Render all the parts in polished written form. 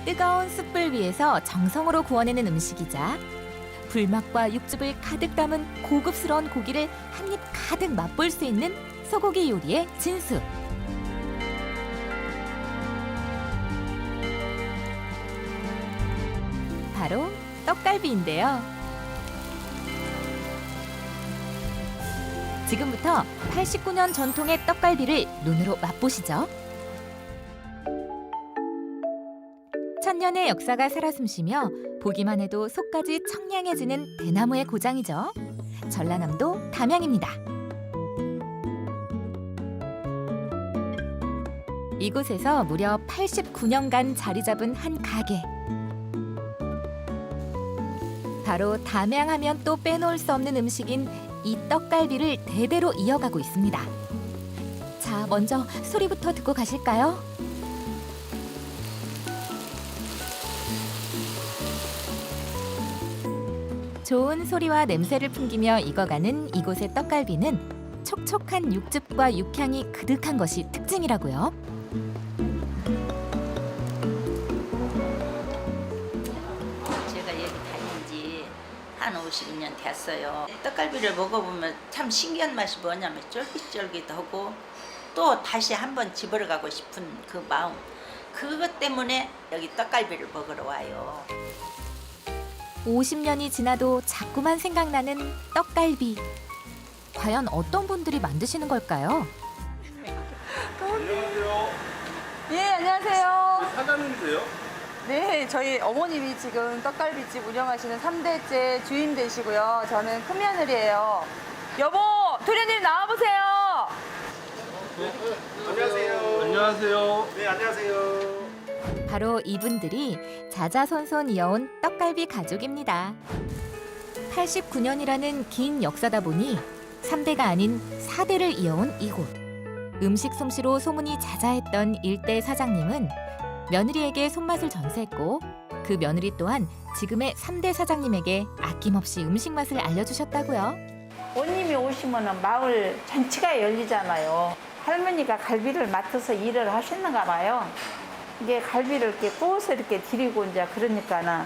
뜨거운 숯불 위에서 정성으로 구워내는 음식이자 불맛과 육즙을 가득 담은 고급스러운 고기를 한 입 가득 맛볼 수 있는 소고기 요리의 진수. 바로 떡갈비인데요. 지금부터 89년 전통의 떡갈비를 눈으로 맛보시죠. 천년의 역사가 살아 숨쉬며 보기만 해도 속까지 청량해지는 대나무의 고장이죠. 전라남도 담양입니다. 이곳에서 무려 89년간 자리 잡은 한 가게. 바로 담양하면 또 빼놓을 수 없는 음식인 이 떡갈비를 대대로 이어가고 있습니다. 자, 먼저 소리부터 듣고 가실까요? 좋은 소리와 냄새를 풍기며 익어가는 이곳의 떡갈비는 촉촉한 육즙과 육향이 그득한 것이 특징이라고요. 제가 여기 다닌 지 한 50년 됐어요. 떡갈비를 먹어보면 참 신기한 맛이 뭐냐면 쫄깃쫄깃하고 또 다시 한번 집으러 가고 싶은 그 마음. 그것 때문에 여기 떡갈비를 먹으러 와요. 50년이 지나도 자꾸만 생각나는 떡갈비. 과연 어떤 분들이 만드시는 걸까요? 안녕하세요. 예, 안녕하세요. 사장님이세요? 네, 저희 어머님이 지금 떡갈비집 운영하시는 3대째 주인 되시고요. 저는 큰며느리예요. 여보, 도련님 나와보세요. 안녕하세요. 안녕하세요. 네, 안녕하세요. 바로 이분들이 자자손손 이어온 떡갈비 가족입니다. 89년이라는 긴 역사다 보니 3대가 아닌 4대를 이어온 이곳. 음식 솜씨로 소문이 자자했던 일대 사장님은 며느리에게 손맛을 전수했고 그 며느리 또한 지금의 3대 사장님에게 아낌없이 음식 맛을 알려주셨다고요. 원님이 오시면 마을 잔치가 열리잖아요. 할머니가 갈비를 맡아서 일을 하셨는가 봐요. 이게 갈비를 이렇게 구워서 이렇게 드리고 이제 그러니까는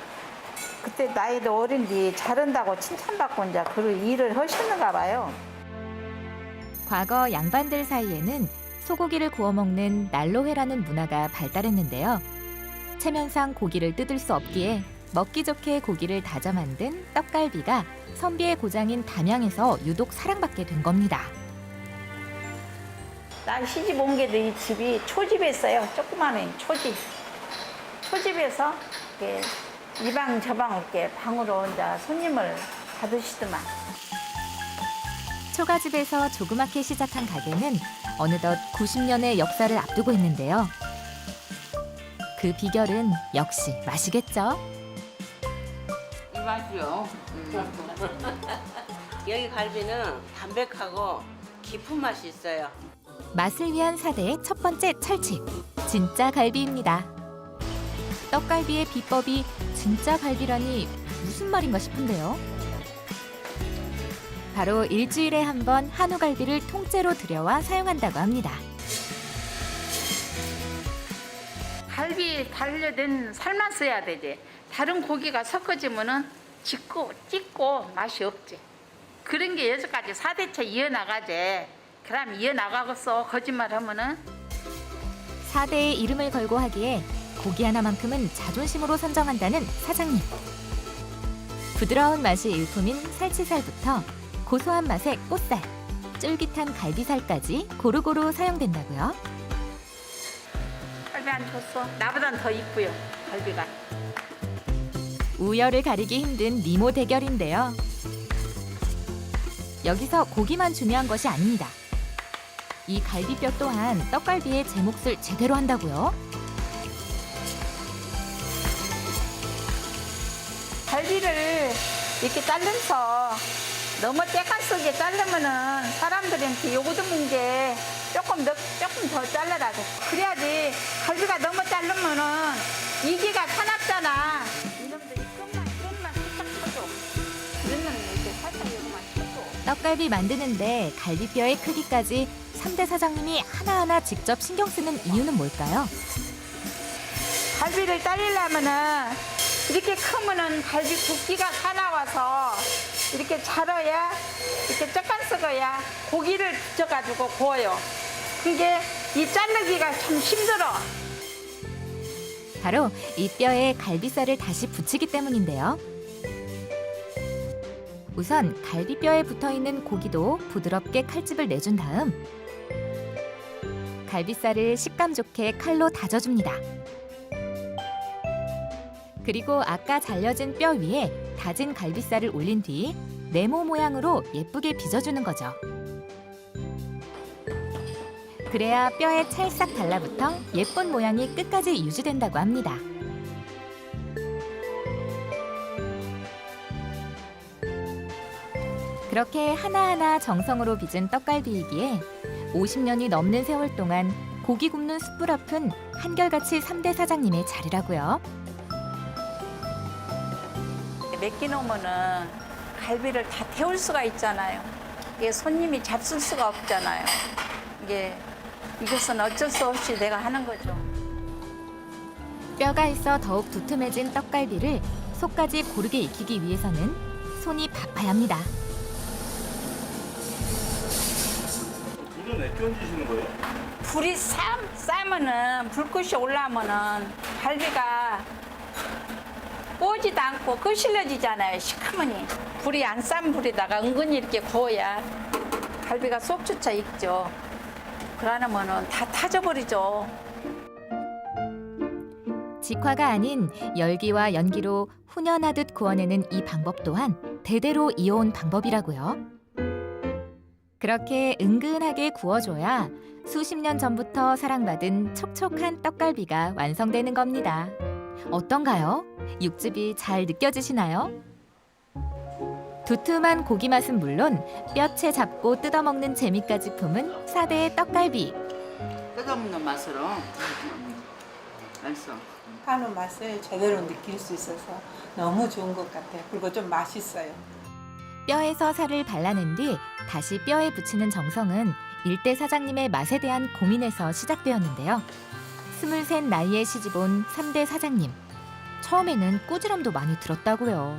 그때 나이도 어린데 잘한다고 칭찬받고 이제 그 일을 하셨는가 봐요. 과거 양반들 사이에는 소고기를 구워 먹는 난로회라는 문화가 발달했는데요. 체면상 고기를 뜯을 수 없기에 먹기 좋게 고기를 다져 만든 떡갈비가 선비의 고장인 담양에서 유독 사랑받게 된 겁니다. 나 시집 온 게도 이 집이 초집이었어요. 조그마한 초집. 초집에서 이렇게 이방 저방 이렇게 방으로 이제 손님을 받으시더만. 초가집에서 조그맣게 시작한 가게는 어느덧 90년의 역사를 앞두고 있는데요. 그 비결은 역시 맛이겠죠. 이 맛이요. 여기 갈비는 담백하고 깊은 맛이 있어요. 맛을 위한 사대의 첫 번째 철칙, 진짜 갈비입니다. 떡갈비의 비법이 진짜 갈비라니 무슨 말인가 싶은데요. 바로 일주일에 한 번 한우갈비를 통째로 들여와 사용한다고 합니다. 갈비 달려든 삶았어야 되지. 다른 고기가 섞어지면은 찢고 맛이 없지. 그런 게 여기까지 4대째 이어나가지. 그럼 이어나가겠어. 거짓말하면은. 4대의 이름을 걸고 하기에 고기 하나만큼은 자존심으로 선정한다는 사장님. 부드러운 맛이 일품인 살치살부터 고소한 맛의 꽃살, 쫄깃한 갈비살까지 고루고루 사용된다고요. 갈비 안 줬어. 나보단 더 이쁘요. 갈비가. 우열을 가리기 힘든 미모 대결인데요. 여기서 고기만 중요한 것이 아닙니다. 이 갈비뼈 또한 떡갈비의 제 몫을 제대로 한다고요. 갈비를 이렇게 자르면서 너무 때가 쓰게 자르면은 사람들한테 요거든 게 조금 더 잘라라고. 그래야지 갈비가 너무 자르면은 이기가 사납잖아. 이놈들이 끝만 살짝 쳐줘. 그러면 이렇게 살짝 요거만 쳐줘. 떡갈비 만드는데 갈비뼈의 크기까지 3대 사장님이 하나하나 직접 신경 쓰는 이유는 뭘까요? 갈비를 따리려면은 이렇게 크면은 갈비 굵기가 사나워서 이렇게 자라야 이렇게 쪼깐 썩어야 고기를 붙여가지고 구워요. 그게 이 자르기가 참 힘들어. 바로 이 뼈에 갈비살을 다시 붙이기 때문인데요. 우선 갈비뼈에 붙어있는 고기도 부드럽게 칼집을 내준 다음 갈비살을 식감 좋게 칼로 다져줍니다. 그리고 아까 잘려진 뼈 위에 다진 갈비살을 올린 뒤 네모 모양으로 예쁘게 빚어주는 거죠. 그래야 뼈에 찰싹 달라붙어 예쁜 모양이 끝까지 유지된다고 합니다. 그렇게 하나하나 정성으로 빚은 떡갈비이기에 50년이 넘는 세월 동안 고기 굽는 숯불 앞은 한결같이 3대 사장님의 자리라고요. 몇 끼 놓으면은 갈비를 다 태울 수가 있잖아요. 이게 손님이 잡술 수가 없잖아요. 이것은 어쩔 수 없이 내가 하는 거죠. 뼈가 있어 더욱 두툼해진 떡갈비를 속까지 고르게 익히기 위해서는 손이 바빠야 합니다. 물은 왜 얹으시는 거예요? 불이 싸면은 불꽃이 올라오면은 갈비가 꼬지도 않고 거실러지잖아요. 시커머니. 불이 안 싼 불에다가 은근히 이렇게 구워야 갈비가 쏙 쫓아 익죠. 그러면은 다 타져버리죠. 직화가 아닌 열기와 연기로 훈연하듯 구워내는 이 방법 또한 대대로 이어온 방법이라고요. 그렇게 은근하게 구워줘야 수십 년 전부터 사랑받은 촉촉한 떡갈비가 완성되는 겁니다. 어떤가요? 육즙이 잘 느껴지시나요? 두툼한 고기 맛은 물론 뼈채 잡고 뜯어먹는 재미까지 품은 4대의 떡갈비. 끝없는 맛으로 맛있어. 한우 맛을 제대로 느낄 수 있어서 너무 좋은 것 같아요. 그리고 좀 맛있어요. 뼈에서 살을 발라낸 뒤 다시 뼈에 붙이는 정성은 일대 사장님의 맛에 대한 고민에서 시작되었는데요. 23 나이에 시집온 3대 사장님. 처음에는 꾸지람도 많이 들었다고요.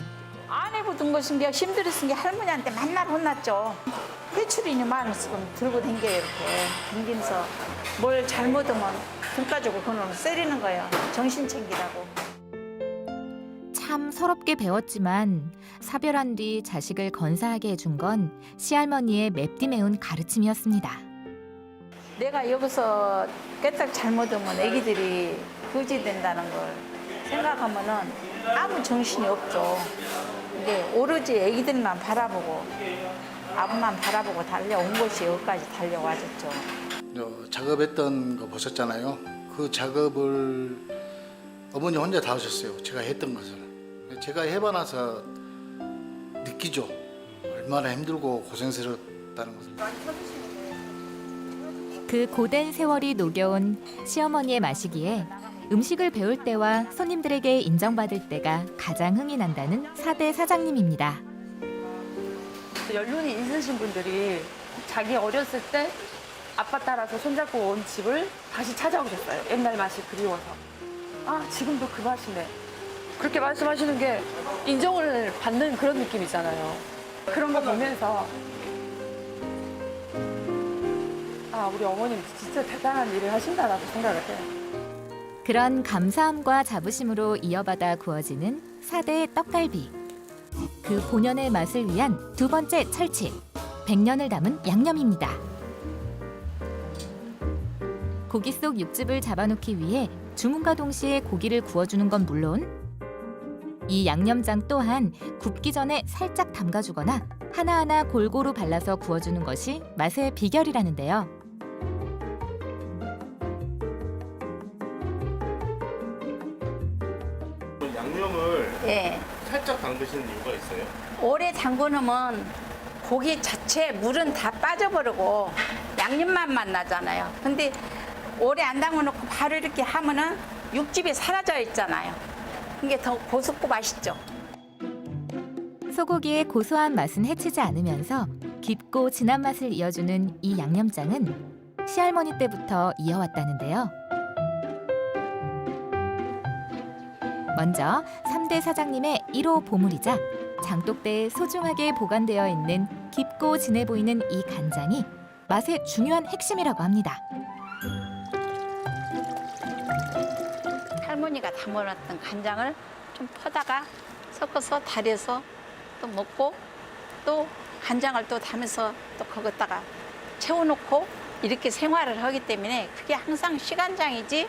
안 해보던 것인 게 힘들었은 게 할머니한테 맨날 혼났죠. 회출이니 많았으면 들고 댕겨요. 이렇게 댕기면서 뭘 잘못하면 등 가지고 그놈을 때리는 거예요. 정신 챙기라고. 참 서럽게 배웠지만 사별한 뒤 자식을 건사하게 해준 건 시할머니의 맵디 매운 가르침이었습니다. 내가 여기서 깨딱 잘못하면 애기들이 거지 된다는 걸 생각하면은 아무 정신이 없죠. 이게 오로지 애기들만 바라보고 아버만 바라보고 달려온 것이 여기까지 달려와줬죠. 작업했던 거 보셨잖아요. 그 작업을 어머니 혼자 다 하셨어요. 제가 했던 것을. 제가 해봐 나서 느끼죠. 얼마나 힘들고 고생스럽다는 것을. 그 고된 세월이 녹여온 시어머니의 맛이기에 음식을 배울 때와 손님들에게 인정받을 때가 가장 흥이 난다는 4대 사장님입니다. 연륜이 있으신 분들이 자기 어렸을 때 아빠 따라서 손잡고 온 집을 다시 찾아오셨어요. 옛날 맛이 그리워서. 아, 지금도 그 맛이네. 그렇게 말씀하시는 게 인정을 받는 그런 느낌이잖아요. 그런 거 보면서 아, 우리 어머님 진짜 대단한 일을 하신다라고 생각을 해요. 그런 감사함과 자부심으로 이어받아 구워지는 4대의 떡갈비. 그 본연의 맛을 위한 두 번째 철칙, 100년을 담은 양념입니다. 고기 속 육즙을 잡아놓기 위해 주문과 동시에 고기를 구워주는 건 물론 이 양념장 또한 굽기 전에 살짝 담가주거나 하나하나 골고루 발라서 구워주는 것이 맛의 비결이라는데요. 양념을 예. 살짝 담그시는 이유가 있어요? 오래 담궈놓으면 고기 자체 물은 다 빠져버리고 양념만 나잖아요. 근데 오래 안 담궈놓고 바로 이렇게 하면은 육즙이 사라져 있잖아요. 그게 더 고소고 맛있죠. 소고기의 고소한 맛은 해치지 않으면서 깊고 진한 맛을 이어주는 이 양념장은 시할머니 때부터 이어왔다는데요. 먼저 3대 사장님의 1호 보물이자 장독대에 소중하게 보관되어 있는 깊고 진해 보이는 이 간장이 맛의 중요한 핵심이라고 합니다. 할머니가 담아놨던 간장을 좀 퍼다가 섞어서 달여서 또 먹고 또 간장을 또 담아서 또 거기다가 채워놓고 이렇게 생활을 하기 때문에 그게 항상 시간장이지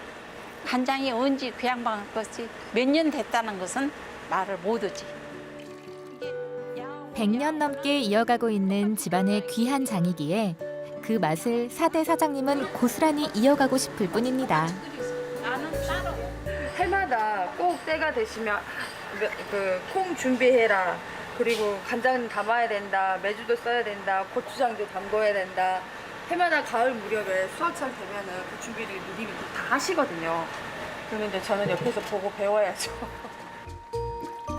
간장이 언제 그 양반 것이 몇 년 됐다는 것은 말을 못하지. 100년 넘게 이어가고 있는 집안의 귀한 장이기에 그 맛을 4대 사장님은 고스란히 이어가고 싶을 뿐입니다. 해마다 꼭 때가 되시면 그 콩 준비해라. 그리고 간장 담아야 된다. 메주도 써야 된다. 고추장도 담궈야 된다. 해마다 가을 무렵에 수확철 되면은 그 준비를 미리 다 하시거든요. 그러면 이제 저는 옆에서 보고 배워야죠.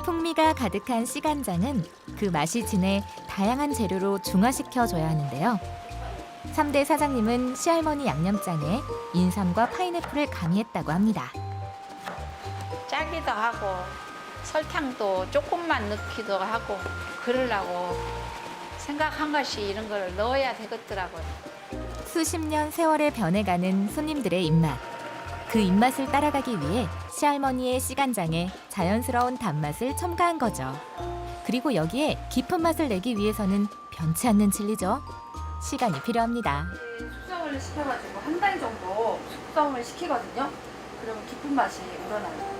풍미가 가득한 씨간장은 그 맛이 진해 다양한 재료로 중화시켜줘야 하는데요. 3대 사장님은 시할머니 양념장에 인삼과 파인애플을 가미했다고 합니다. 짜기도 하고 설탕도 조금만 넣기도 하고 그러려고 생각한 것이 이런 걸 넣어야 되겠더라고요. 수십 년 세월에 변해가는 손님들의 입맛. 그 입맛을 따라가기 위해 시할머니의 씨간장에 자연스러운 단맛을 첨가한 거죠. 그리고 여기에 깊은 맛을 내기 위해서는 변치 않는 진리죠. 시간이 필요합니다. 숙성을 시켜가지고 한 달 정도 숙성을 시키거든요. 그러면 깊은 맛이 우러나요.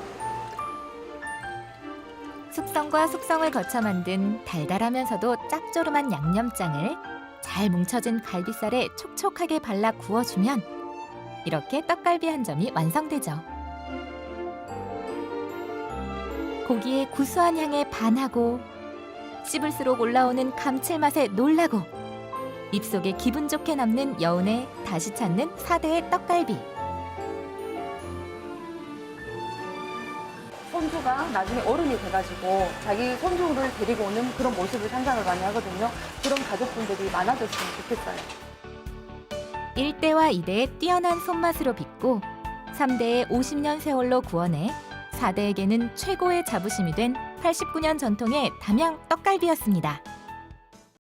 숙성과 숙성을 거쳐 만든 달달하면서도 짭조름한 양념장을 잘 뭉쳐진 갈비살에 촉촉하게 발라 구워주면 이렇게 떡갈비 한 점이 완성되죠. 고기의 구수한 향에 반하고 씹을수록 올라오는 감칠맛에 놀라고 입속에 기분 좋게 남는 여운에 다시 찾는 4대의 떡갈비. 손주가 나중에 어른이 돼가지고 자기 손주를 데리고 오는 그런 모습을 상상을 많이 하거든요. 그런 가족분들이 많아졌으면 좋겠어요. 1대와 2대의 뛰어난 손맛으로 빚고 3대의 50년 세월로 구워내 4대에게는 최고의 자부심이 된 89년 전통의 담양 떡갈비였습니다.